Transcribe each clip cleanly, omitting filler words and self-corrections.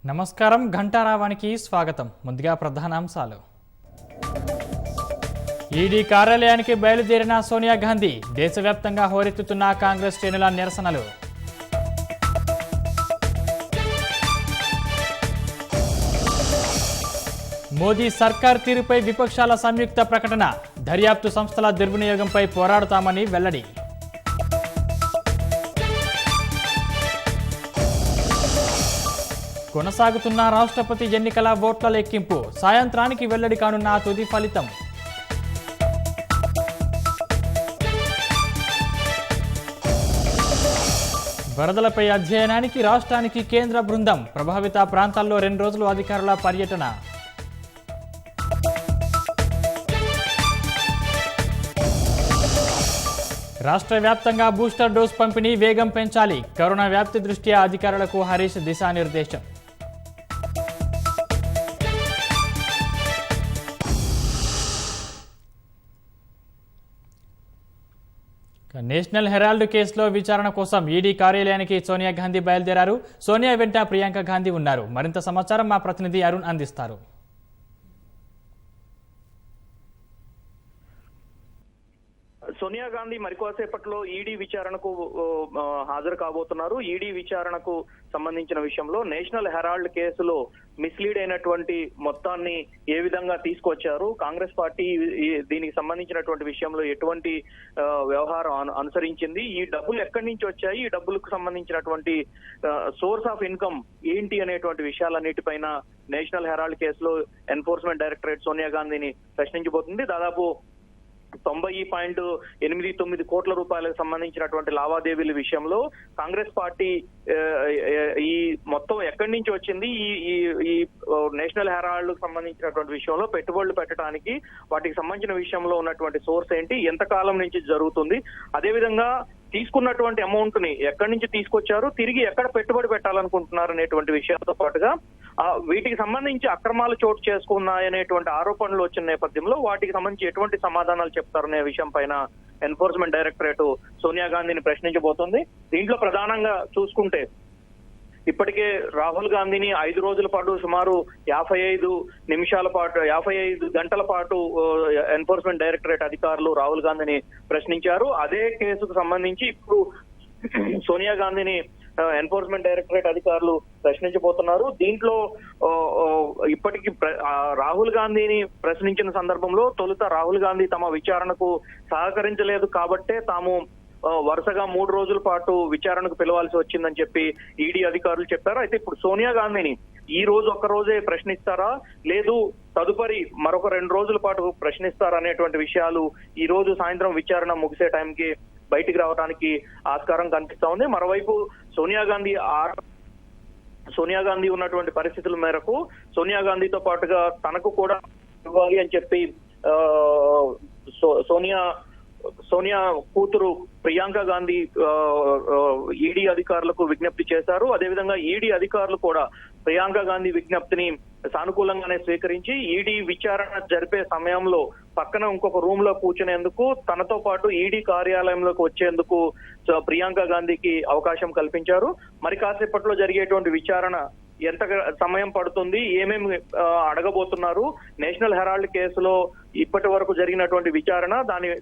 నమస్కారం ఘంటారావానికి స్వాగతం. ముందుగా ప్రధానాంశాలు. ఈడీ కార్యాలయానికి బయలుదేరిన సోనియా గాంధీ. దేశవ్యాప్తంగా హోరెత్తుతున్న కాంగ్రెస్ శ్రేణుల నిరసనలు. మోదీ సర్కార్ తీరుపై విపక్షాల సంయుక్త ప్రకటన. దర్యాప్తు సంస్థల దుర్వినియోగంపై పోరాడుతామని వెల్లడి. కొనసాగుతున్న రాష్ట్రపతి ఎన్నికల ఓట్ల లెక్కింపు. సాయంత్రానికి వెల్లడి కానున్న తుది ఫలితం. వరదలపై అధ్యయనానికి రాష్ట్రానికి కేంద్ర బృందం. ప్రభావిత ప్రాంతాల్లో 2 రోజులు అధికారుల పర్యటన. రాష్ట్ర వ్యాప్తంగా బూస్టర్ డోస్ పంపిణీ వేగం పెంచాలి. కరోనా వ్యాప్తి దృష్ట్యా అధికారులకు హరీష్ దిశానిర్దేశం. నేషనల్ హెరాల్డ్ కేసులో విచారణ కోసం ఈడీ కార్యాలయానికి సోనియా గాంధీ బయలుదేరారు. సోనియా వెంట ప్రియాంక గాంధీ ఉన్నారు. మరింత సమాచారం మా ప్రతినిధి అరుణ్ అందిస్తారు. సోనియా గాంధీ మరికొద్దిసేపట్లో ఈడీ విచారణకు హాజరు కాబోతున్నారు. ఈడీ విచారణకు సంబంధించిన విషయంలో నేషనల్ హెరాల్డ్ కేసులో మిస్లీడ్ అయినటువంటి మొత్తాన్ని ఏ విధంగా తీసుకొచ్చారు, కాంగ్రెస్ పార్టీ దీనికి సంబంధించినటువంటి విషయంలో ఎటువంటి వ్యవహారం అనుసరించింది, ఈ డబ్బులు ఎక్కడి నుంచి వచ్చాయి, ఈ డబ్బులకు సంబంధించినటువంటి సోర్స్ ఆఫ్ ఇన్కమ్ ఏంటి అనేటువంటి విషయాలన్నిటిపైన నేషనల్ హెరాల్డ్ కేసులో ఎన్ఫోర్స్మెంట్ డైరెక్టరేట్ సోనియా గాంధీని ప్రశ్నించబోతుంది. దాదాపు 90.89 కోట్ల రూపాయలకు సంబంధించినటువంటి లావాదేవీల విషయంలో కాంగ్రెస్ పార్టీ ఈ మొత్తం ఎక్కడి నుంచి వచ్చింది, ఈ నేషనల్ హెరాల్డ్ కు సంబంధించినటువంటి విషయంలో పెట్టుబడులు పెట్టడానికి వాటికి సంబంధించిన విషయంలో ఉన్నటువంటి సోర్స్ ఏంటి, ఎంత కాలం నుంచి జరుగుతుంది, అదేవిధంగా తీసుకున్నటువంటి అమౌంట్ ని ఎక్కడి నుంచి తీసుకొచ్చారు, తిరిగి ఎక్కడ పెట్టుబడి పెట్టాలనుకుంటున్నారు అనేటువంటి విషయాలతో పాటుగా వీటికి సంబంధించి అక్రమాలు చోటు చేసుకున్నాయనేటువంటి ఆరోపణలు వచ్చిన నేపథ్యంలో వాటికి సంబంధించి ఎటువంటి సమాధానాలు చెప్తారనే విషయం పైన ఎన్ఫోర్స్మెంట్ డైరెక్టరేట్ సోనియా గాంధీని ప్రశ్నించబోతోంది. దీంట్లో ప్రధానంగా చూసుకుంటే ఇప్పటికే రాహుల్ గాంధీని 5 రోజుల పాటు సుమారు 55 గంటల పాటు ఎన్ఫోర్స్మెంట్ డైరెక్టరేట్ అధికారులు రాహుల్ గాంధీని ప్రశ్నించారు. అదే కేసుకు సంబంధించి ఇప్పుడు సోనియా గాంధీని ఎన్ఫోర్స్మెంట్ డైరెక్టరేట్ అధికారులు ప్రశ్నించబోతున్నారు. దీంట్లో ఇప్పటికీ రాహుల్ గాంధీని ప్రశ్నించిన సందర్భంలో తొలుత రాహుల్ గాంధీ తమ విచారణకు సహకరించలేదు కాబట్టే తాము వరుసగా 3 రోజుల పాటు విచారణకు పిలవాల్సి వచ్చిందని చెప్పి ఈడీ అధికారులు చెప్పారు. అయితే ఇప్పుడు సోనియా గాంధీని ఈ రోజు ఒక్క రోజే ప్రశ్నిస్తారా, లేదు తదుపరి మరొక 2 రోజుల పాటు ప్రశ్నిస్తారా అనేటువంటి విషయాలు ఈ రోజు సాయంత్రం విచారణ ముగిసే టైంకి బయటికి రావడానికి ఆస్కారం కనిపిస్తా ఉంది. మరోవైపు సోనియా గాంధీ ఉన్నటువంటి పరిస్థితుల మేరకు సోనియా గాంధీతో పాటుగా తనకు కూడా ఇవ్వాలి అని చెప్పి సోనియా కూతురు ప్రియాంక గాంధీ ఈడీ అధికారులకు విజ్ఞప్తి చేశారు. అదేవిధంగా ఈడీ అధికారులు కూడా ప్రియాంక గాంధీ విజ్ఞప్తిని సానుకూలంగానే స్వీకరించి ఈడీ విచారణ జరిపే సమయంలో పక్కన ఇంకొక రూమ్ లో కూర్చునేందుకు, తనతో పాటు ఈడీ కార్యాలయంలోకి వచ్చేందుకు ప్రియాంక గాంధీకి అవకాశం కల్పించారు. మరి కాసేపట్లో జరిగేటువంటి విచారణ ఎంత సమయం పడుతుంది, ఏమేమి అడగబోతున్నారు, నేషనల్ హెరాల్డ్ కేసులో ఇప్పటి వరకు జరిగినటువంటి విచారణ,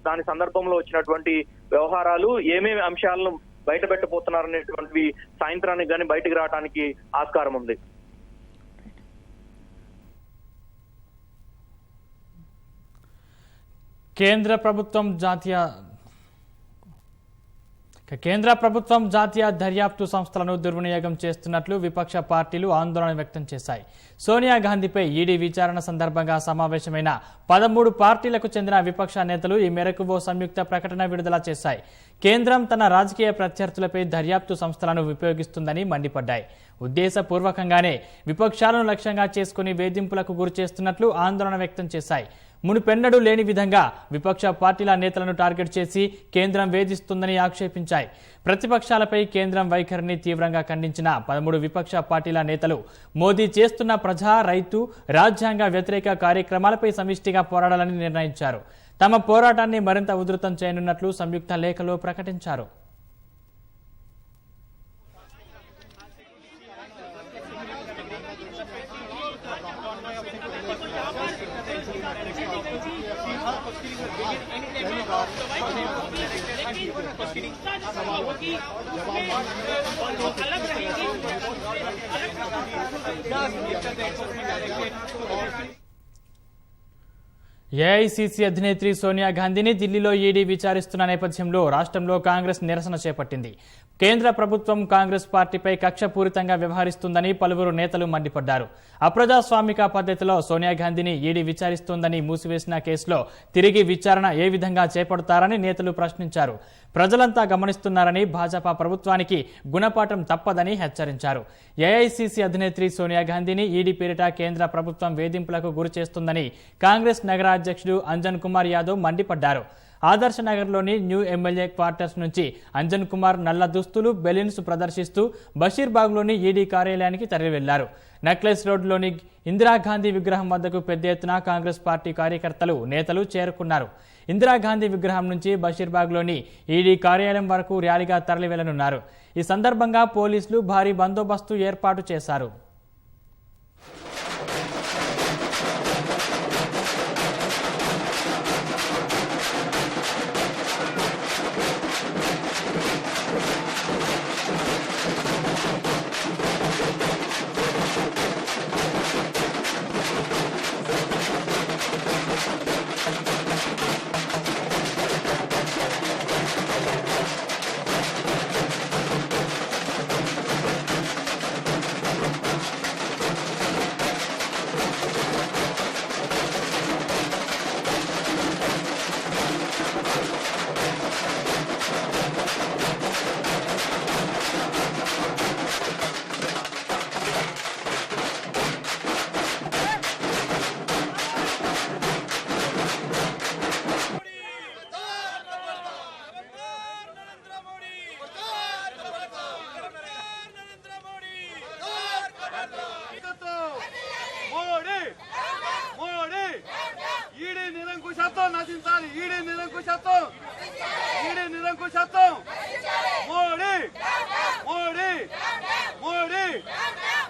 దాని సందర్భంలో వచ్చినటువంటి వ్యవహారాలు, ఏమేమి అంశాలను బయట పెట్టబోతున్నారు అనేటువంటివి సాయంత్రానికి కానీ బయటకు రావడానికి ఆస్కారం ఉంది. కేంద్ర ప్రభుత్వం జాతీయ దర్యాప్తు సంస్థలను దుర్వినియోగం చేస్తున్నట్లు విపక్ష పార్టీలు ఆందోళన వ్యక్తం చేశాయి. సోనియా గాంధీపై ఈడీ విచారణ సందర్భంగా సమావేశమైన 13 పార్టీలకు చెందిన విపక్ష నేతలు ఈ మేరకు ఓ సంయుక్త ప్రకటన విడుదల చేశాయి. కేంద్రం తన రాజకీయ ప్రత్యర్థులపై దర్యాప్తు సంస్థలను ఉపయోగిస్తుందని మండిపడ్డాయి. ఉద్దేశపూర్వకంగానే విపక్షాలను లక్ష్యంగా చేసుకుని వేధింపులకు గురిచేస్తున్నట్లు ఆందోళన వ్యక్తం చేశాయి. మునుపెన్నడూ లేని విధంగా విపక్ష పార్టీల నేతలను టార్గెట్ చేసి కేంద్రం వేధిస్తుందని ఆక్షేపించాయి. ప్రతిపక్షాలపై కేంద్రం వైఖరిని తీవ్రంగా ఖండించిన 13 విపక్ష పార్టీల నేతలు మోదీ చేస్తున్న ప్రజా, రైతు, రాజ్యాంగ వ్యతిరేక కార్యక్రమాలపై సమిష్టిగా పోరాడాలని నిర్ణయించారు. తమ పోరాటాన్ని మరింత ఉధృతం చేయనున్నట్లు సంయుక్త లేఖలో ప్రకటించారు. ఏఐసీసీ అధినేత్రి సోనియా గాంధీని ఢిల్లీలో ఈడీ విచారిస్తున్న నేపథ్యంలో రాష్ట్రంలో కాంగ్రెస్ నిరసన చేపట్టింది. కేంద్ర ప్రభుత్వం కాంగ్రెస్ పార్టీపై కక్షపూరితంగా వ్యవహరిస్తుందని పలువురు నేతలు మండిపడ్డారు. అప్రజాస్వామిక పద్ధతిలో సోనియా గాంధీని ఈడీ విచారిస్తోందని మూసివేసిన కేసులో తిరిగి విచారణ ఏ విధంగా చేపడతారని నేతలు ప్రశ్నించారు. ప్రజలంతా గమనిస్తున్నారని, భాజపా ప్రభుత్వానికి గుణపాఠం తప్పదని హెచ్చరించారు. ఏఐసీసీ అధినేత్రి సోనియా గాంధీని ఈడీ పేరిట కేంద్ర ప్రభుత్వం వేధింపులకు గురి చేస్తుందని కాంగ్రెస్ నగర అధ్యక్షుడు అంజన్ కుమార్ యాదవ్ మండిపడ్డారు. ఆదర్శ నగర్లోని న్యూ ఎమ్మెల్యే క్వార్టర్స్ నుంచి అంజన్ కుమార్ నల్ల దుస్తులు, బెలూన్స్ ప్రదర్శిస్తూ బషీర్బాగ్లోని ఈడీ కార్యాలయానికి తరలి వెళ్లారు. నెక్లెస్ రోడ్లోని ఇందిరాగాంధీ విగ్రహం వద్దకు పెద్ద ఎత్తున కాంగ్రెస్ పార్టీ కార్యకర్తలు, నేతలు చేరుకున్నారు. ఇందిరాగాంధీ విగ్రహం నుంచి బషీర్బాగ్లోని ఈడీ కార్యాలయం వరకు ర్యాలీగా తరలి వెళ్లనున్నారు. ఈ సందర్భంగా పోలీసులు భారీ బందోబస్తు ఏర్పాటు చేశారు.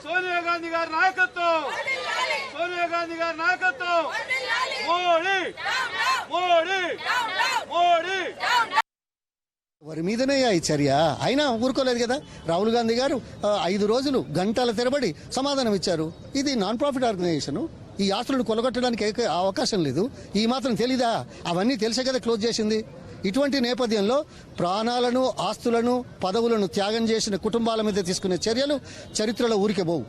సోనియా గాంధీ గారి నాయకత్వం, సోనియా గాంధీ గారి నాయకత్వం, మోడీ మోడీ మోడీ. వారి మీదనే ఈ చర్య. అయినా ఊరుకోలేదు కదా. రాహుల్ గాంధీ గారు 5 రోజులు గంటల తరబడి సమాధానం ఇచ్చారు. ఇది నాన్ ప్రాఫిట్ ఆర్గనైజేషన్, ఈ ఆస్తులను కొలగొట్టడానికి అవకాశం లేదు. ఈ మాత్రం తెలీదా? అవన్నీ తెలిసే కదా క్లోజ్ చేసింది. ఇటువంటి నేపథ్యంలో ప్రాణాలను, ఆస్తులను, పదవులను త్యాగం చేసిన కుటుంబాల మీద తీసుకునే చర్యలు చరిత్రలో ఊరికే పోవు.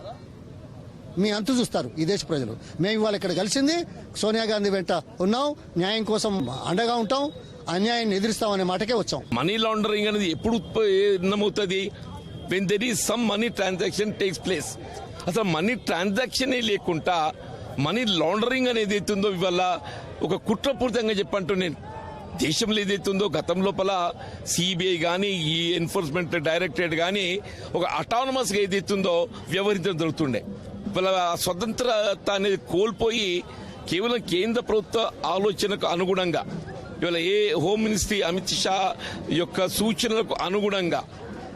మీ అంతు చూస్తారు ఈ దేశ ప్రజలు. మేము ఇవాళ ఇక్కడ కలిసింది సోనియా గాంధీ వెంట ఉన్నాం, న్యాయం కోసం అండగా ఉంటాం, అన్యాయాన్ని ఎదిరిస్తామనే మాటకే వచ్చాం. మనీ లాండరింగ్ అనేది ఎప్పుడు నమవుతుంది? When there is some money transaction takes place. అసలు మనీ ట్రాన్సాక్షన్ లేకుండా మనీ లాండరింగ్ అనేది అవుతుందో ఇవాళ ఒక కుట్రపూరితంగా చెప్పంటూ నేను దేశంలో ఏదైతుందో గతం లోపల సిబిఐ కానీ, ఈ ఎన్ఫోర్స్మెంట్ డైరెక్టరేట్ కానీ ఒక అటానమస్గా ఏదైతుందో వ్యవహరించడం జరుగుతుండే. ఇవాళ స్వతంత్రత అనేది కోల్పోయి కేవలం కేంద్ర ప్రభుత్వ ఆలోచనకు అనుగుణంగా, ఇవాళ హోమ్ మినిస్ట్రీ అమిత్ షా యొక్క సూచనలకు అనుగుణంగా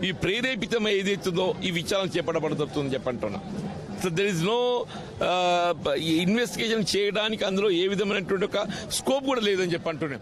ఈ ప్రేరేపితమై ఏదైతుందో ఈ విచారణ చేపట్టబడుతుంది చెప్పంటున్నా. So there is no investigation చేయడానికి అందులో ఏ విధమైనటువంటి ఒక స్కోప్ కూడా లేదని చెప్పంటున్నాం.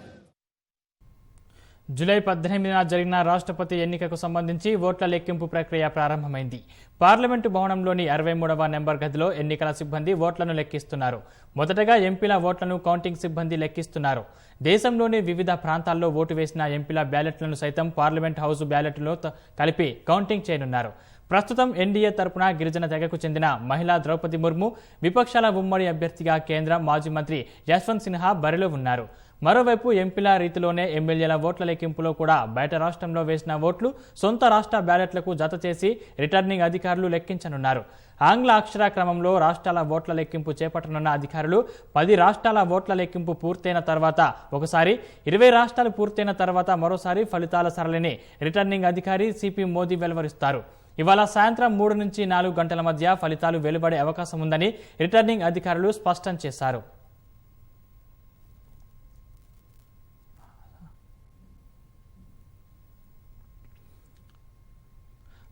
జూలై 18న జరిగిన రాష్ట్రపతి ఎన్నికకు సంబంధించి ఓట్ల లెక్కింపు ప్రక్రియ ప్రారంభమైంది. పార్లమెంటు భవనంలోని 63వ నెంబర్ గదిలో ఎన్నికల సిబ్బంది ఓట్లను లెక్కిస్తున్నారు. మొదటగా ఎంపీల ఓట్లను కౌంటింగ్ సిబ్బంది లెక్కిస్తున్నారు. దేశంలోని వివిధ ప్రాంతాల్లో ఓటు వేసిన ఎంపీల బ్యాలెట్లను సైతం పార్లమెంట్ హౌస్ బ్యాలెట్లో కలిపి కౌంటింగ్ చేయనున్నారు. ప్రస్తుతం ఎన్డీఏ తరపున గిరిజన తెగకు చెందిన మహిళా ద్రౌపది ముర్ము విపక్షాల ఉమ్మడి అభ్యర్థిగా కేంద్ర మాజీ మంత్రి యశ్వంత్ సిన్హా బరిలో ఉన్నారు. మరోవైపు ఎంపీల రీతిలోనే ఎమ్మెల్యేల ఓట్ల లెక్కింపులో కూడా బయట రాష్ట్రంలో వేసిన ఓట్లు సొంత రాష్ట్ర బ్యాలెట్లకు జత చేసి రిటర్నింగ్ అధికారులు లెక్కించనున్నారు. ఆంగ్ల అక్షర క్రమంలో రాష్ట్రాల ఓట్ల లెక్కింపు చేపట్టనున్న అధికారులు 10 రాష్ట్రాల ఓట్ల లెక్కింపు పూర్తయిన తర్వాత ఒకసారి, 20 రాష్ట్రాలు పూర్తయిన తర్వాత మరోసారి ఫలితాల సరళిని రిటర్నింగ్ అధికారి సిపి మోదీ వెలువరిస్తారు. ఇవాళ సాయంత్రం 3 నుంచి 4 గంటల మధ్య ఫలితాలు వెలువడే అవకాశం ఉందని రిటర్నింగ్ అధికారులు స్పష్టం చేశారు.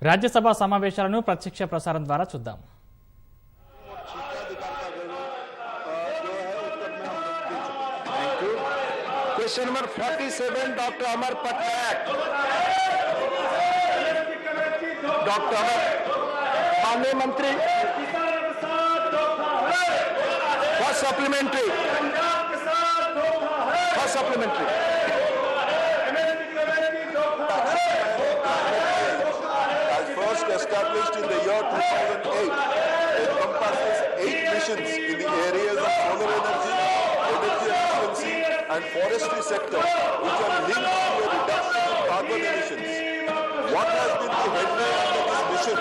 రాజ్యసభ సమావేశాలను ప్రత్యక్ష ప్రసారం ద్వారా చూద్దాం. Question number 47, Dr. Amar Patnaik. Dr. Amar, माननीय मंत्री, first supplementary, As first established in the year 2008, encompasses 8 missions in the areas of solar energy, energy efficiency and forestry sector, which are linked to a reduction in carbon emissions. What has been the headway under this mission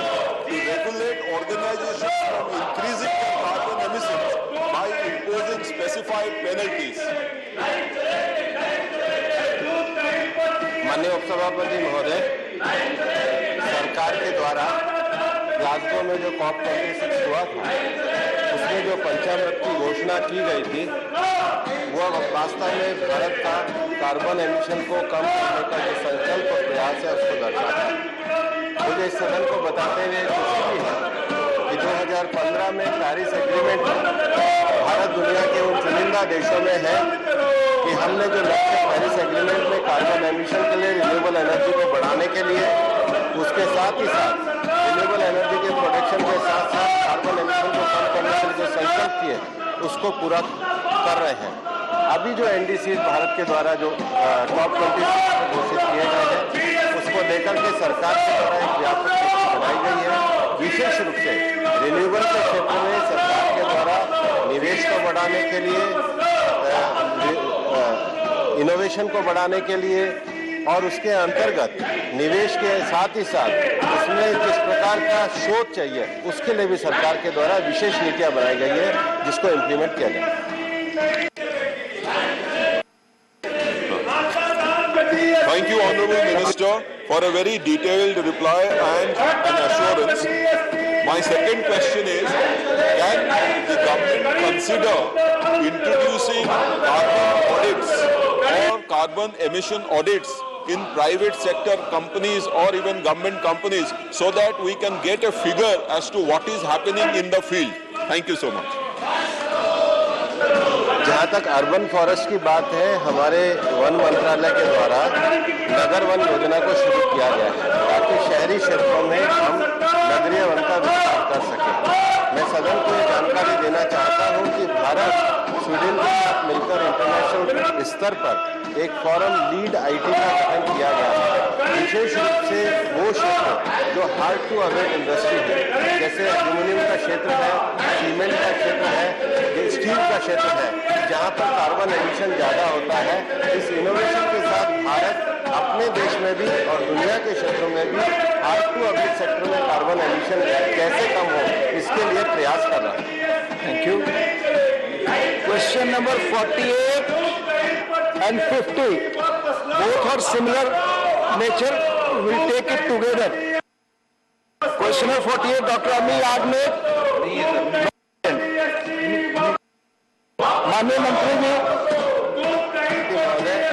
to regulate organizations from increasing their carbon emissions by imposing specified penalties? माननीय उपसभापति महोदय, सरकार के द्वारा Glasgow में जो COP26 हुआ था, उसमें जो पंचामृत की घोषणा की गई थी, वो वास्तव में भारत का कार्बन एमिशन को कम करने का जो संकल्प और प्रयास है उसको दर्शाता है। मुझे इस सदन को बताते हुए खुशी है कि 2015 में पेरिस एग्रीमेंट भारत दुनिया के उन चुनिंदा देशों में है कि हमने जो लक्ष्य पेरिस एग्रीमेंट में कार्बन एमिशन के लिए रिन्यूएबल एनर्जी को बढ़ाने के लिए, उसके साथ ही साथ रिन्यूएबल एनर्जी के प्रोडक्शन के साथ साथ कार्बन एमिशन को कम करने के लिए जो संकल्प किए उसको पूरा कर रहे हैं। अभी जो एनडीसी भारत के द्वारा जो COP26 घोषित किए गए हैं, उसको लेकर के सरकार के द्वारा एक व्यापक नीति बनाई गई है। विशेष रूप से रिन्यूएबल के क्षेत्र में सरकार के द्वारा निवेश को बढ़ाने के लिए, इनोवेशन को बढ़ाने के लिए और उसके अंतर्गत निवेश के साथ ही साथ उसमें जिस प्रकार का शोध चाहिए उसके लिए भी सरकार के द्वारा विशेष नीतियां बनाई गई है, जिसको इम्प्लीमेंट किया जाए। Thank you, Honorable Minister, for a very detailed reply and an assurance. My second question is, can the government consider introducing carbon audits or carbon emission audits in private sector companies or even government companies so that we can get a figure as to what is happening in the field? Thank you so much. जहाँ तक urban forest की बात है, हमारे one मंत्रालय के द्वारा नगर one योजना को शुरू किया गया है ताकि शहरी क्षेत्रों में हम नगरीय वन का विस्तार कर सकें। मैं सदन को ये जानकारी देना चाहता हूँ कि भारत स्वीडन के साथ मिलकर इंटरनेशनल स्तर पर एक फॉरम लीड IT का गठन किया गया है। विशेष रूप से वो क्षेत्र जो हार्ड टू अवेट इंडस्ट्री है, जैसे एल्यूमिनियम का क्षेत्र है, सीमेंट का क्षेत्र है, स्टील का क्षेत्र है, जहाँ पर कार्बन एमिशन ज़्यादा होता है। इस इनोवेशन के साथ भारत अपने देश में भी और दुनिया के क्षेत्रों में भी हार्ड टू अवेट सेक्टर में कार्बन एमिशन कैसे कम हो, इसके लिए प्रयास कर रहा है। Thank you. Question number 48 and 50, both are similar nature. We'll take it together. Question number 48, Dr. Ami Yagnik. माननीय मंत्री जी,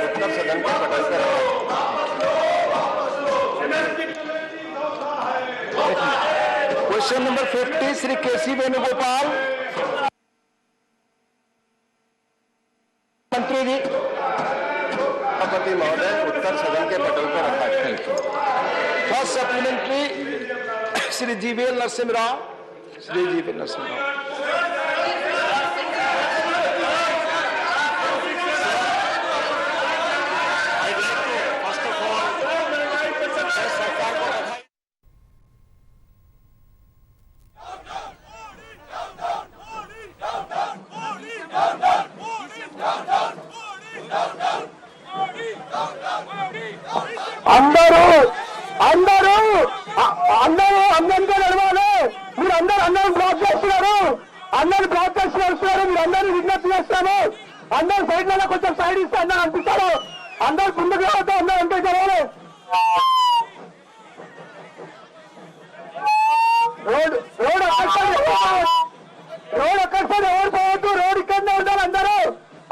उत्तर सदन के पटल पर question number 50, Shri KC Venugopal मंत्री जी। सभापति महोदय, उत्तर सदन के पटल पर रखा है। First supplementary, Shri GVL Narasimha Rao. Shri GVL Narasimha Rao. అందరూ అందంగా నడవాలి. మీరు అందరూ బ్లాక్ చేస్తున్నారు, అందరూ బ్లాక్ చేస్తున్నారు. మీరు అందరూ విజ్ఞప్తి చేస్తారు. అందరూ సైడ్లలో కొంచెం సైడ్ ఇస్తే అందరూ అనిపిస్తారు. అందరూ ముందుకు రావద్దు, అందరూ అంటే జరగాలి. రోడ్ ఒక్కసారి ఎవరు పోవద్దు. రోడ్ ఇక్కడనే ఉండాలి.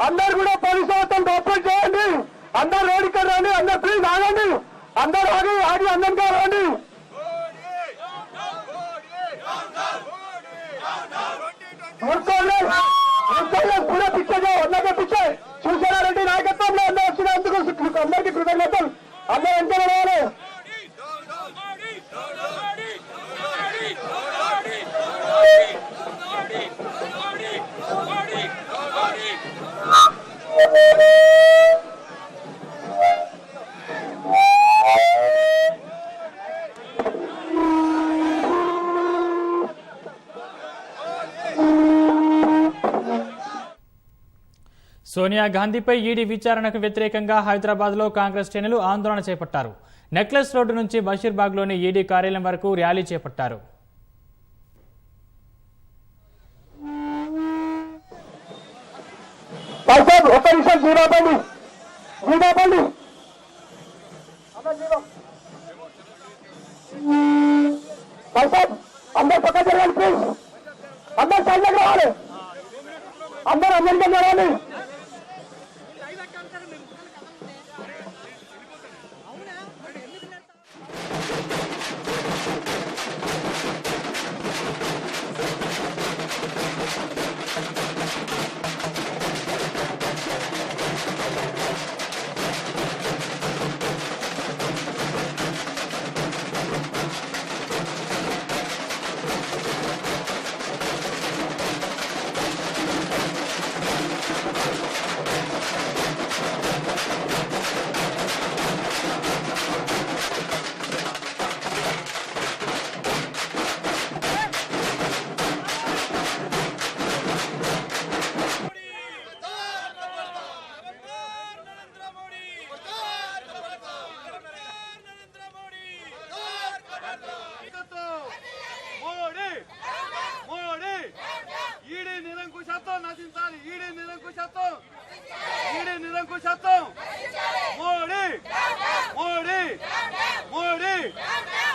అందరూ కూడా పోలీసు వాళ్ళతో కోఆపరేట్ చేయండి. అందరూ రోడ్ ఇక్కడ రండి. అందరూ ప్లీజ్ ఆగండి. అందరూ ఆగి అందంగా రండి. पूरे पीछे जाओ, अन्ना के पीछे शिवसेना रेड्डी नायकत्व में अंदर అందరికీ కృతజ్ఞతలు. అందరూ ఎంత రావాలి. సోనియా గాంధీపై ఈడీ విచారణకు వ్యతిరేకంగా హైదరాబాద్లో కాంగ్రెస్ శ్రేణులు ఆందోళన చేపట్టారు. నెక్లెస్ రోడ్డు నుంచి బషీర్బాగ్లోని ఈడీ కార్యాలయం వరకు ర్యాలీ చేపట్టారు. అందరు పక్క జరగాలి ప్లీజ్. అందరు సైడ్లోకి రావాలి. అందరూ అందరికీ రావాలి.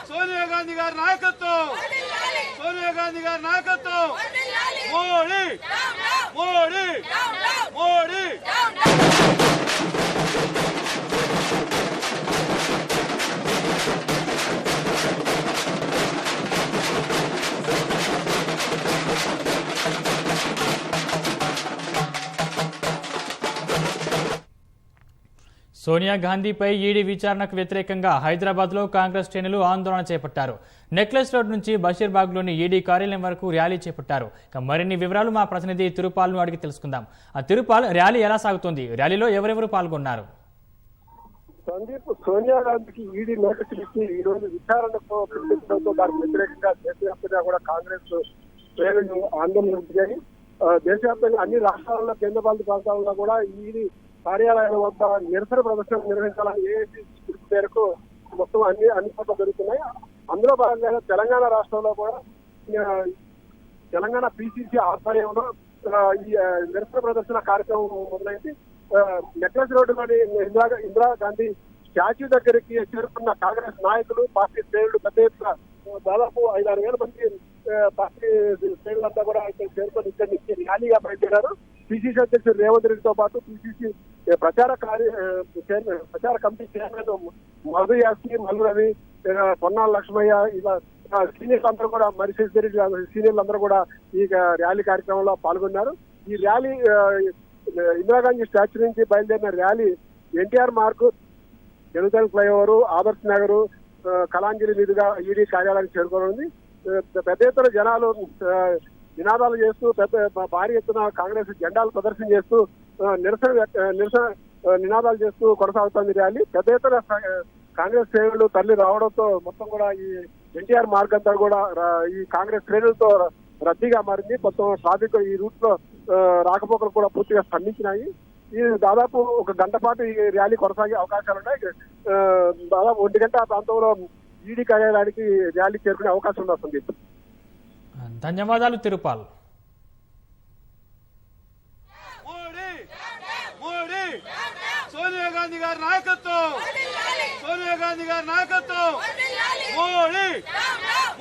सोनिया गांधी गारी नायकत्व सोनिया गांधी गारी नायकत्व मोदी मोदी मोदी సోనియా గాంధీపై ఈడీ విచారణకు వ్యతిరేకంగా హైదరాబాద్లో కాంగ్రెస్ శ్రేణులు ఆందోళన చేపట్టారు. నెక్లెస్ రోడ్ నుంచి బషీర్బాగ్లోని ఈడీ కార్యాలయం వరకు ర్యాలీ చేపట్టారు. మరిన్ని వివరాలు మా ప్రతినిధి తిరుపాల్ను అడిగి తెలుసుకుందాం. తిరుపాల్, ర్యాలీ ఎలా సాగుతోంది? ర్యాలీలో ఎవరెవరు పాల్గొన్నారు? సందీప్, సోనియా గాంధీకి ఈడీ నోటీసులు ఇచ్చి ఈ రోజు విచారణకు పిలిపించడంతో దానికి వ్యతిరేకంగా దేశవ్యాప్తంగా కూడా కాంగ్రెస్ శ్రేణులు ఆందోళన జరిగాయి. దేశవ్యాప్తంగా అన్ని రాష్ట్రాల్లో కేంద్రపాలిత ప్రాంతాల్లో కూడా ఈడీ కార్యాలయాల వద్ద నిరసన ప్రదర్శన నిర్వహించాలని ఏఐసీ పిలుపు మేరకు మొత్తం అన్ని చోట్ల జరుగుతున్నాయి. అందులో భాగంగా తెలంగాణ రాష్ట్రంలో కూడా తెలంగాణ పిసిసి ఆధ్వర్యంలో ఈ నిరసన ప్రదర్శన కార్యక్రమం మొదలైంది. నెక్లెస్ రోడ్డులోని ఇందిరాగాంధీ స్టాచ్యూ దగ్గరికి చేరుకున్న కాంగ్రెస్ నాయకులు, పార్టీ శ్రేణులు పెద్ద ఎత్తున దాదాపు 5-6 వేల మంది పార్టీ శ్రేణులంతా కూడా ఇక్కడ చేరుకొని ఇక్కడి నుంచి ర్యాలీగా బయలుదేరారు. పిసిసి అధ్యక్షుడు రేవంత్ రెడ్డితో పాటు పిసిసి ప్రచార కమిటీ చైర్మన్ మధు యాస్కి, మల్లు రవి, పొన్నాల లక్ష్మయ్య, ఇలా సీనియర్లు అందరూ కూడా సీనియర్లు అందరూ కూడా ఈ ర్యాలీ కార్యక్రమంలో పాల్గొన్నారు. ఈ ర్యాలీ ఇందిరాగాంధీ స్టాచ్యూ నుంచి బయలుదేరిన ర్యాలీ ఎన్టీఆర్ మార్గ్, జనతాల్ ఫ్లైఓవర్, ఆదర్శ్ నగర్, కళాంజలి మీదుగా ఈడీ కార్యాలయానికి చేరుకోనుంది. పెద్ద ఎత్తున జనాలు నినాదాలు చేస్తూ భారీ ఎత్తున కాంగ్రెస్ జెండాలు ప్రదర్శన చేస్తూ నిరసన నినాదాలు చేస్తూ కొనసాగుతోంది ర్యాలీ. పెద్ద ఎత్తున కాంగ్రెస్ శ్రేణులు తరలి రావడంతో మొత్తం కూడా ఈ ఎన్టీఆర్ మార్గ్ అంతా కూడా ఈ కాంగ్రెస్ శ్రేణులతో రద్దీగా మారింది. మొత్తం ట్రాఫిక్ ఈ రూట్ లో రాకపోకలు కూడా పూర్తిగా స్పందించినాయి. ఈ దాదాపు 1 గంట పాటు ఈ ర్యాలీ కొనసాగే అవకాశాలున్నాయి. దాదాపు 1 గంట ఆ ప్రాంతంలో ఈడీ కార్యాలయానికి ర్యాలీ చేరుకునే అవకాశం ఉంది. ధన్యవాదాలు తిరుపాల్. सोनिया गांधी गारी नायकत्व सोनिया गांधी गारी नायकत्व मोदी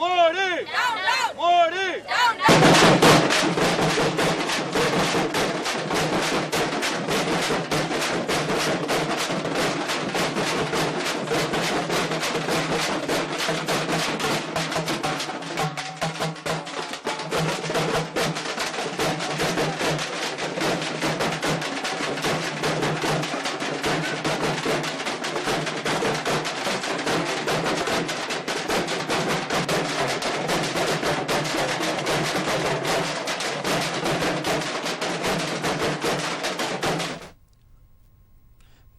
मोदी मोदी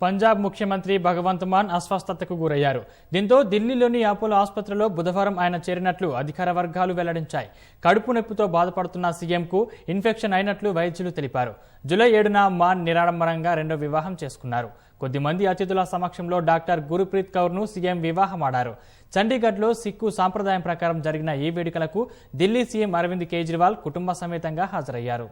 పంజాబ్ ముఖ్యమంత్రి భగవంత్ మాన్ అస్వస్థతకు గురయ్యారు. దీంతో ఢిల్లీలోని అపోలో ఆసుపత్రిలో బుధవారం ఆయన చేరినట్లు అధికార వర్గాలు వెల్లడించాయి. కడుపు నొప్పితో బాధపడుతున్న సీఎంకు ఇన్ఫెక్షన్ అయినట్లు వైద్యులు తెలిపారు. జూలై 7న మాన్ నిరాడంబరంగా రెండో వివాహం చేసుకున్నారు. కొద్దిమంది అతిథుల సమక్షంలో డాక్టర్ గురుప్రీత్ కౌర్ను సీఎం వివాహమాడారు. చండీగఢ్లో సిక్కు సాంప్రదాయం ప్రకారం జరిగిన ఈ వేడుకలకు ఢిల్లీ సీఎం అరవింద్ కేజ్రీవాల్ కుటుంబ సమేతంగా హాజరయ్యారు.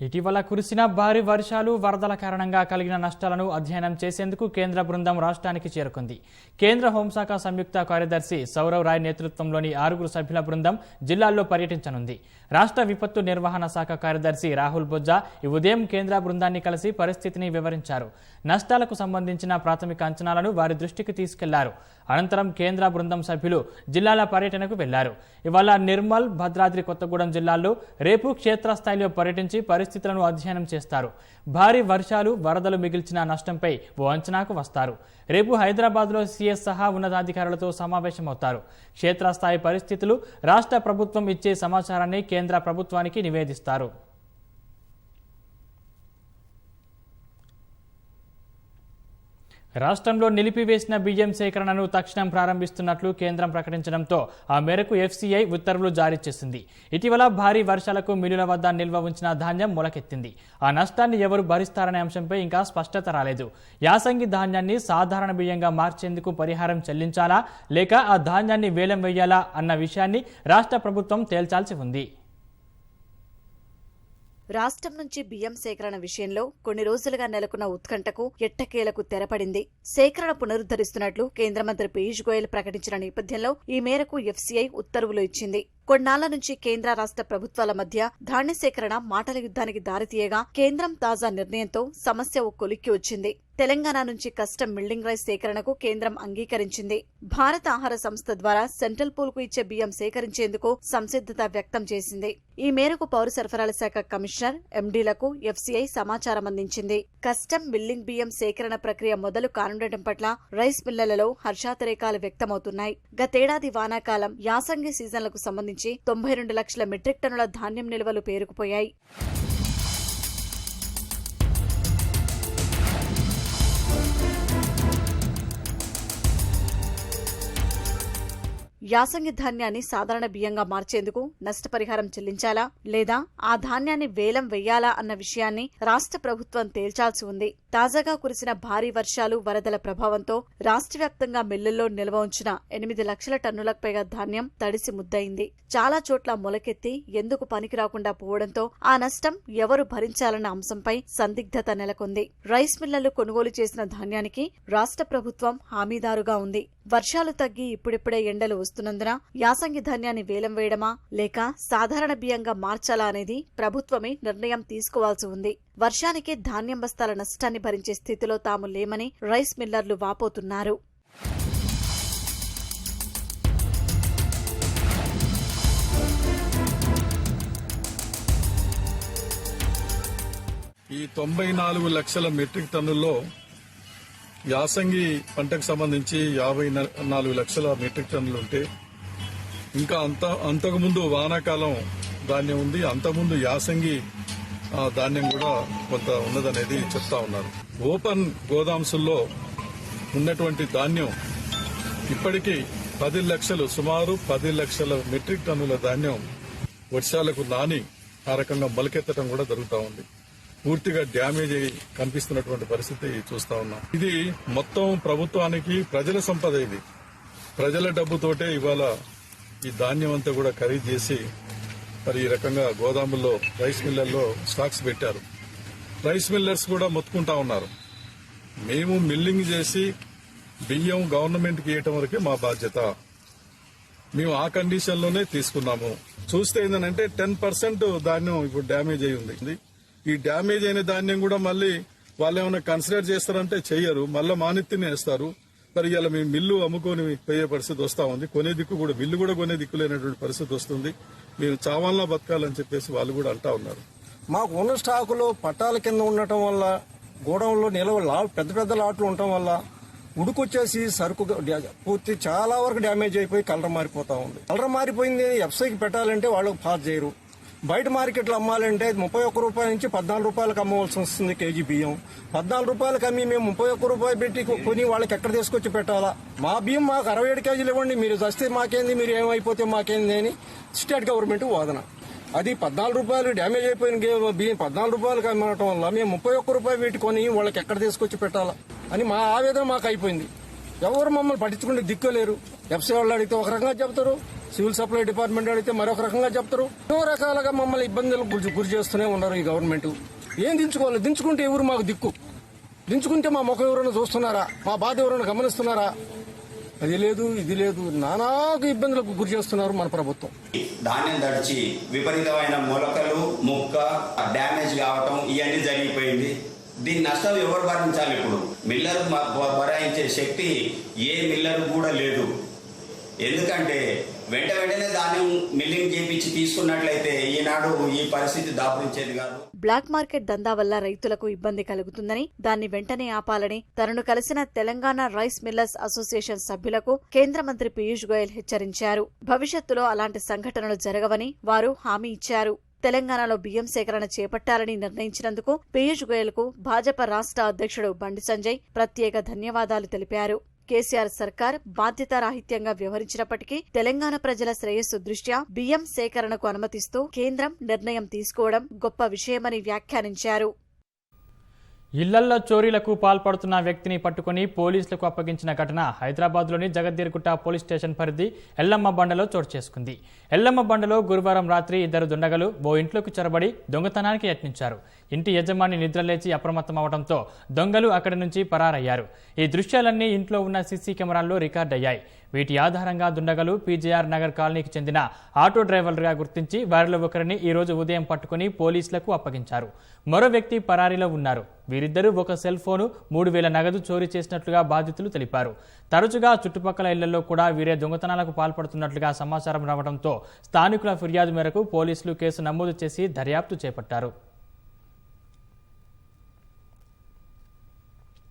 ఇటీవల కురిసిన భారీ వర్షాలు, వరదల కారణంగా కలిగిన నష్టాలను అధ్యయనం చేసేందుకు కేంద్ర బృందం రాష్ట్రానికి చేరుకుంది. కేంద్ర హోంశాఖ సంయుక్త కార్యదర్శి సౌరవ్ రాయ్ నేతృత్వంలోని 6 సభ్యుల బృందం జిల్లాల్లో పర్యటించనుంది. రాష్ట్ర విపత్తు నిర్వహణ శాఖ కార్యదర్శి రాహుల్ బొజ్జా ఈ ఉదయం కేంద్ర బృందాన్ని కలిసి పరిస్థితిని వివరించారు. నష్టాలకు సంబంధించిన ప్రాథమిక అంచనాలను వారి దృష్టికి తీసుకెళ్లారు. అనంతరం కేంద్ర బృందం సభ్యులు జిల్లాల పర్యటనకు వెళ్లారు. ఇవాళ నిర్మల్, భద్రాద్రి కొత్తగూడెం జిల్లాల్లో, రేపు క్షేత్రస్థాయిలో పర్యటించి పరిస్థితులను అధ్యయనం చేస్తారు. భారీ వర్షాలు, వరదలు మిగిల్చిన నష్టంపై ఓ అంచనాకు వస్తారు. రేపు హైదరాబాద్లో సీఎస్ సహా ఉన్నతాధికారులతో సమావేశమవుతారు. క్షేత్రస్థాయి పరిస్థితులు, రాష్ట్ర ప్రభుత్వం ఇచ్చే సమాచారాన్ని కేంద్ర ప్రభుత్వానికి నివేదిస్తారు. రాష్ట్రంలో నిలిపివేసిన బియ్యం సేకరణను తక్షణం ప్రారంభిస్తున్నట్లు కేంద్రం ప్రకటించడంతో ఆ మేరకు ఎఫ్సీఐ ఉత్తర్వులు జారీ చేసింది. ఇటీవల భారీ వర్షాలకు మిల్లుల వద్ద నిల్వ ఉంచిన ధాన్యం మొలకెత్తింది. ఆ నష్టాన్ని ఎవరు భరిస్తారనే అంశంపై ఇంకా స్పష్టత రాలేదు. యాసంగి ధాన్యాన్ని సాధారణ బియ్యంగా మార్చేందుకు పరిహారం చెల్లించాలా లేక ఆ ధాన్యాన్ని వేలం వేయాలా అన్న విషయాన్ని రాష్ట్ర ప్రభుత్వం తేల్చాల్సి ఉంది. రాష్ట్రం నుంచి బియ్యం సేకరణ విషయంలో కొన్ని రోజులుగా నెలకొన్న ఉత్కంఠకు ఎట్టకేలకు తెరపడింది. సేకరణ పునరుద్ధరిస్తున్నట్లు కేంద్ర మంత్రి పీయూష్ గోయల్ ప్రకటించిన నేపథ్యంలో ఈ మేరకు ఎఫ్సీఐ ఉత్తర్వులు ఇచ్చింది. కొన్నాళ్ల నుంచి కేంద్ర రాష్ట్ర ప్రభుత్వాల మధ్య ధాన్య సేకరణ మాటల యుద్ధానికి దారితీయగా కేంద్రం తాజా నిర్ణయంతో సమస్య ఓ కొలిక్కి వచ్చింది. తెలంగాణ నుంచి కస్టమ్ మిల్లింగ్ రైస్ సేకరణకు కేంద్రం అంగీకరించింది. భారత ఆహార సంస్థ ద్వారా సెంట్రల్ పూల్ కు ఇచ్చే బియ్యం సేకరించేందుకు సంసిద్ధత వ్యక్తం చేసింది. ఈ మేరకు పౌర సరఫరాల శాఖ కమిషనర్ ఎండీలకు ఎఫ్సీఐ సమాచారం అందించింది. కస్టమ్ మిల్లింగ్ బియ్యం సేకరణ ప్రక్రియ మొదలు కానుండటం పట్ల రైస్ మిల్లలలో హర్షాతిరేకాలు వ్యక్తమవుతున్నాయి. గతేడాది వానాకాలం, యాసంగి సీజన్లకు సంబంధించి 92 లక్షల మెట్రిక్ టన్నుల ధాన్యం నిల్వలు పేరుకుపోయాయి. యాసంగి ధాన్యాన్ని సాధారణ బియ్యంగా మార్చేందుకు నష్టపరిహారం చెల్లించాలా లేదా ఆ ధాన్యాన్ని వేలం వెయ్యాలా అన్న విషయాన్ని రాష్ట్ర ప్రభుత్వం తేల్చాల్సి ఉంది. తాజాగా కురిసిన భారీ వర్షాలు, వరదల ప్రభావంతో రాష్ట్ర వ్యాప్తంగా మిల్లుల్లో నిల్వ ఉంచిన 8 లక్షల టన్నులకు పైగా ధాన్యం తడిసి ముద్దయింది. చాలా చోట్ల మొలకెత్తి ఎందుకు పనికి రాకుండా పోవడంతో ఆ నష్టం ఎవరు భరించాలన్న అంశంపై సందిగ్ధత నెలకొంది. రైస్ మిల్లలు కొనుగోలు చేసిన ధాన్యానికి రాష్ట్ర ప్రభుత్వం హామీదారుగా ఉంది. వర్షాలు తగ్గి ఇప్పుడిప్పుడే ఎండలు వస్తున్నందున యాసంగి ధాన్యాన్ని వేలం వేయడమా లేక సాధారణ బియ్యంగా మార్చాలా అనేది ప్రభుత్వమే నిర్ణయం తీసుకోవాల్సి ఉంది. వర్షానికి ధాన్యం బస్తాల నష్టాన్ని భరించే స్థితిలో తాము లేమని రైస్ మిల్లర్లు వాపోతున్నారు. ఈ 94 లక్షల మెట్రిక్ టన్నుల్లో యాసంగి పంటకు సంబంధించి 54 లక్షల మెట్రిక్ టన్నులు ఉంటే, ఇంకా అంతకుముందు వానాకాలం ధాన్యం ఉంది, అంతకుముందు యాసంగి ధాన్యం కూడా కొంత ఉన్నదనేది చెప్తా ఉన్నారు. ఓపెన్ గోదాంసుల్లో ఉన్నటువంటి ధాన్యం ఇప్పటికీ 10 లక్షలు, సుమారు 10 లక్షల మెట్రిక్ టన్నుల ధాన్యం వర్షాలకు నాని ఆ రకంగా మొలకెత్తడం కూడా జరుగుతూ ఉంది. పూర్తిగా డ్యామేజ్ అయ్యి కనిపిస్తున్నటువంటి పరిస్థితి చూస్తా ఉన్నాం. ఇది మొత్తం ప్రభుత్వానికి ప్రజల సంపద. ఇది ప్రజల డబ్బుతోటే ఇవాళ ఈ ధాన్యం అంతా కూడా ఖరీదు చేసి మరి ఈ రకంగా గోదాముల్లో, రైస్ మిల్లర్లో స్టాక్స్ పెట్టారు. రైస్ మిల్లర్స్ కూడా మొత్తుకుంటా ఉన్నారు, మేము మిల్లింగ్ చేసి బియ్యం గవర్నమెంట్కి ఇవ్వటం వరకే మా బాధ్యత, మేము ఆ కండిషన్లోనే తీసుకున్నాము. చూస్తే ఏంటంటే 10% ధాన్యం ఇప్పుడు డ్యామేజ్ అయి ఉంది. ఈ డ్యామేజ్ అయిన ధాన్యం కూడా మళ్ళీ వాళ్ళు ఏమైనా కన్సిడర్ చేస్తారంటే చెయ్యరు, మళ్ళీ మానెత్తిని వేస్తారు. మరి ఇలా మేము మిల్లు అమ్ముకొని పోయే పరిస్థితి వస్తా ఉంది. కొనే దిక్కు కూడా, మిల్లు కూడా కొనే దిక్కు లేనటువంటి పరిస్థితి వస్తుంది. మేము చావాలన్నా బతకాలని చెప్పేసి వాళ్ళు కూడా అంటా ఉన్నారు. మాకు ఉన్న స్టాకులు పట్టాల కింద ఉండటం వల్ల, గోడౌన్లో నిల్వ పెద్ద పెద్ద లాట్లు ఉండటం వల్ల ఉడుకొచ్చేసి సరుకు పూర్తి చాలా వరకు డ్యామేజ్ అయిపోయి కలర్ మారిపోతా ఉంది. కలర్ మారిపోయింది ఎఫ్సీకి పెట్టాలంటే వాళ్ళు పాస్ చేయరు. బయట మార్కెట్లో అమ్మాలంటే 31 రూపాయల నుంచి 14 రూపాయలకు అమ్మవలసి వస్తుంది కేజీ బియ్యం. 14 రూపాయలకు అమ్మి మేము 31 రూపాయలు పెట్టి కొని వాళ్ళకి ఎక్కడ తీసుకొచ్చి పెట్టాలా? మా బియ్యం మాకు 67 కేజీలు ఇవ్వండి, మీరు వస్తే మాకేంది, మీరు ఏమైపోతే మాకేంది అని స్టేట్ గవర్నమెంట్ వాదన. అది 14 రూపాయలు డ్యామేజ్ అయిపోయిన బియ్యం 14 రూపాయలకు అమ్మటం వల్ల మేము 31 రూపాయలు పెట్టుకొని వాళ్ళకి ఎక్కడ తీసుకొచ్చి పెట్టాలా అని మా ఆవేదన మాకు అయిపోయింది. ఎవరు మమ్మల్ని పట్టించుకుంటే దిక్కులేరు. ఎఫ్సీ వాళ్ళు అడిగితే ఒక రకంగా చెప్తారు, సివిల్ సప్లై డిపార్ట్మెంట్ అడిగితే మరొక రకంగా చెప్తారు. ఎన్నో రకాలుగా మమ్మల్ని ఇబ్బందులకు గురి చేస్తూనే ఉన్నారు ఈ గవర్నమెంట్. ఏం దించుకోవాలి? దించుకుంటే ఎవరు మాకు దిక్కు? దించుకుంటే మా ముఖం ఎవరైనా చూస్తున్నారా? మా బాధ ఎవరైనా గమనిస్తున్నారా? అది లేదు, ఇది లేదు, నానాకు ఇబ్బందులకు గురి చేస్తున్నారు మన ప్రభుత్వం. ధాన్యం దడిచి విపరీతమైన మొలకలు ముక్క డ్యామేజ్ కావటం ఇవన్నీ జరిగిపోయింది. దీని నష్టం ఎవరు భరించాలి? ఇప్పుడు మిల్లర్ భరాయించే శక్తి ఏ మిల్లర్ కూడా లేదు. ఎందుకంటే వెంటనే ధాన్యం మిల్లింగ్ చేపించి తీసుకున్నట్లయితే ఈనాడు ఈ పరిస్థితి దాపురించేది కాదు. బ్లాక్ మార్కెట్ దందా వల్ల రైతులకు ఇబ్బంది కలుగుతుందని, దాన్ని వెంటనే ఆపాలని తనను కలిసిన తెలంగాణ రైస్ మిల్లర్స్ అసోసియేషన్ సభ్యులకు కేంద్ర మంత్రి పీయూష్ గోయల్ హెచ్చరించారు. భవిష్యత్తులో అలాంటి సంఘటనలు జరగవని వారు హామీ ఇచ్చారు. తెలంగాణలో బియ్యం సేకరణ చేపట్టాలని నిర్ణయించినందుకు పీయూష్ గోయల్ కు భాజపా రాష్ట్ర అధ్యక్షుడు బండి సంజయ్ ప్రత్యేక ధన్యవాదాలు తెలిపారు. కేసీఆర్ సర్కార్ బాధ్యతారాహిత్యంగా వ్యవహరించినప్పటికీ తెలంగాణ ప్రజల శ్రేయస్సు దృష్ట్యా బియ్యం సేకరణకు అనుమతిస్తూ కేంద్రం నిర్ణయం తీసుకోవడం గొప్ప విషయమని వ్యాఖ్యానించారు. ఇళ్లల్లో చోరీలకు పాల్పడుతున్న వ్యక్తిని పట్టుకుని పోలీసులకు అప్పగించిన ఘటన హైదరాబాద్లోని జగద్గిరిగుట్ట పోలీస్ స్టేషన్ పరిధి ఎల్లమ్మ బండలో చోటు చేసుకుంది. ఎల్లమ్మ బండలో గురువారం రాత్రి 2 దుండగులు ఓ ఇంట్లోకి చొరబడి దొంగతనానికి యత్నించారు. ఇంటి యజమాని నిద్రలేచి అప్రమత్తమవడంతో దొంగలు అక్కడి నుంచి పరారయ్యారు. ఈ దృశ్యాలన్నీ ఇంట్లో ఉన్న సీసీ కెమెరాల్లో రికార్డయ్యాయి. వీటి ఆధారంగా దుండగలు పీజేఆర్ నగర్ కాలనీకి చెందిన ఆటో డ్రైవర్లుగా గుర్తించి వారిలో ఒకరిని ఈ రోజు ఉదయం పట్టుకుని పోలీసులకు అప్పగించారు. మరో వ్యక్తి పరారీలో ఉన్నారు. వీరిద్దరూ ఒక సెల్ ఫోను 3000 నగదు చోరీ చేసినట్లుగా బాధితులు తెలిపారు. తరచుగా చుట్టుపక్కల ఇళ్లలో కూడా వీరే దొంగతనాలకు పాల్పడుతున్నట్లుగా సమాచారం రావడంతో స్థానికుల ఫిర్యాదు మేరకు పోలీసులు కేసు నమోదు చేసి దర్యాప్తు చేపట్టారు.